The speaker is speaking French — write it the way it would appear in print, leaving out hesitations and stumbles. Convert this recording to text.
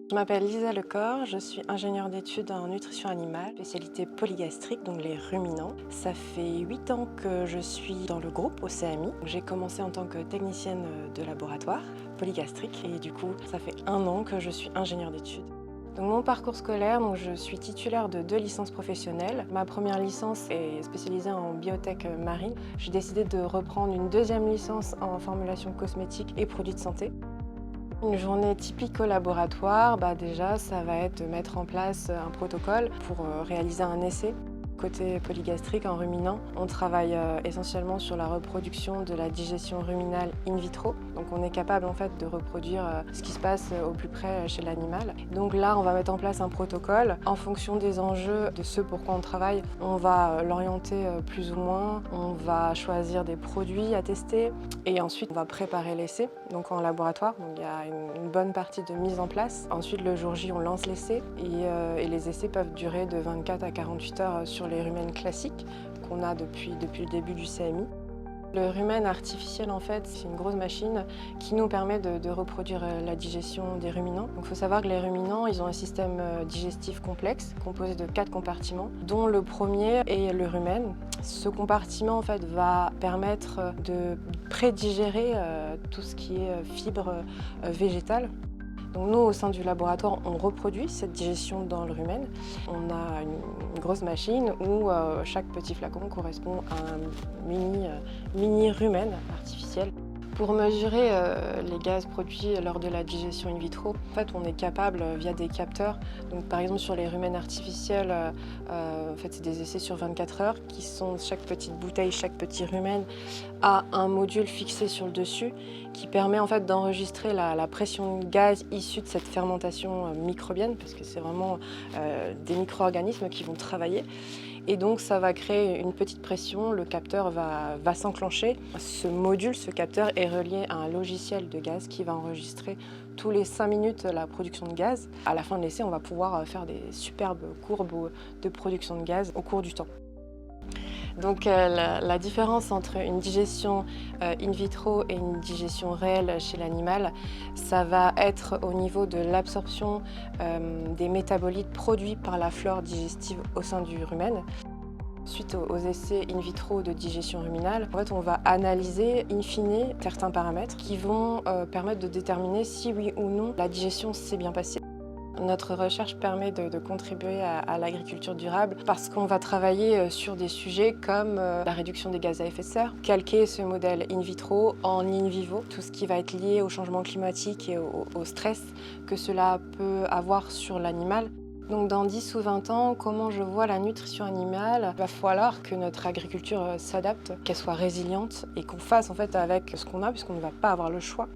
Je m'appelle Lisa Lecor, je suis ingénieure d'études en nutrition animale, spécialité polygastrique, donc les ruminants. Ça fait 8 ans que je suis dans le groupe au CMI. J'ai commencé en tant que technicienne de laboratoire polygastrique et du coup, ça fait 1 an que je suis ingénieure d'études. Donc mon parcours scolaire, je suis titulaire de 2 licences professionnelles. Ma première licence est spécialisée en biotech marine. J'ai décidé de reprendre une deuxième licence en formulation cosmétique et produits de santé. Une journée typique au laboratoire, déjà ça va être de mettre en place un protocole pour réaliser un essai. Côté polygastrique, en ruminant, on travaille essentiellement sur la reproduction de la digestion ruminale in vitro. Donc on est capable en fait de reproduire ce qui se passe au plus près chez l'animal. Donc là, on va mettre en place un protocole. En fonction des enjeux, de ce pour quoi on travaille, on va l'orienter plus ou moins. On va choisir des produits à tester et ensuite on va préparer l'essai. Donc en laboratoire, il y a une bonne partie de mise en place. Ensuite, le jour J, on lance l'essai et les essais peuvent durer de 24 à 48 heures sur les rumens classiques qu'on a depuis le début du CMI. Le rumen artificiel, en fait, c'est une grosse machine qui nous permet de reproduire la digestion des ruminants. Il faut savoir que les ruminants, ils ont un système digestif complexe composé de 4 compartiments, dont le premier est le rumen. Ce compartiment, en fait, va permettre de prédigérer tout ce qui est fibres végétales. Donc nous, au sein du laboratoire, on reproduit cette digestion dans le rumen. On a une grosse machine où chaque petit flacon correspond à un mini rumen artificiel. Pour mesurer les gaz produits lors de la digestion in vitro, en fait, on est capable via des capteurs. Donc, par exemple, sur les rumens artificiels, en fait, c'est des essais sur 24 heures qui sont chaque petite bouteille, chaque petit rumen a un module fixé sur le dessus qui permet en fait d'enregistrer la pression de gaz issue de cette fermentation microbienne, parce que c'est vraiment des micro-organismes qui vont travailler. Et donc ça va créer une petite pression, le capteur va s'enclencher. Ce module, ce capteur est relié à un logiciel de gaz qui va enregistrer tous les 5 minutes la production de gaz. À la fin de l'essai, on va pouvoir faire des superbes courbes de production de gaz au cours du temps. Donc la différence entre une digestion in vitro et une digestion réelle chez l'animal, ça va être au niveau de l'absorption des métabolites produits par la flore digestive au sein du rumen. Suite aux essais in vitro de digestion ruminale, en fait, on va analyser in fine certains paramètres qui vont permettre de déterminer si oui ou non la digestion s'est bien passée. Notre recherche permet de contribuer à l'agriculture durable parce qu'on va travailler sur des sujets comme la réduction des gaz à effet de serre, calquer ce modèle in vitro en in vivo, tout ce qui va être lié au changement climatique et au stress que cela peut avoir sur l'animal. Donc dans 10 ou 20 ans, comment je vois la nutrition animale? Il va falloir que notre agriculture s'adapte, qu'elle soit résiliente et qu'on fasse en fait avec ce qu'on a puisqu'on ne va pas avoir le choix.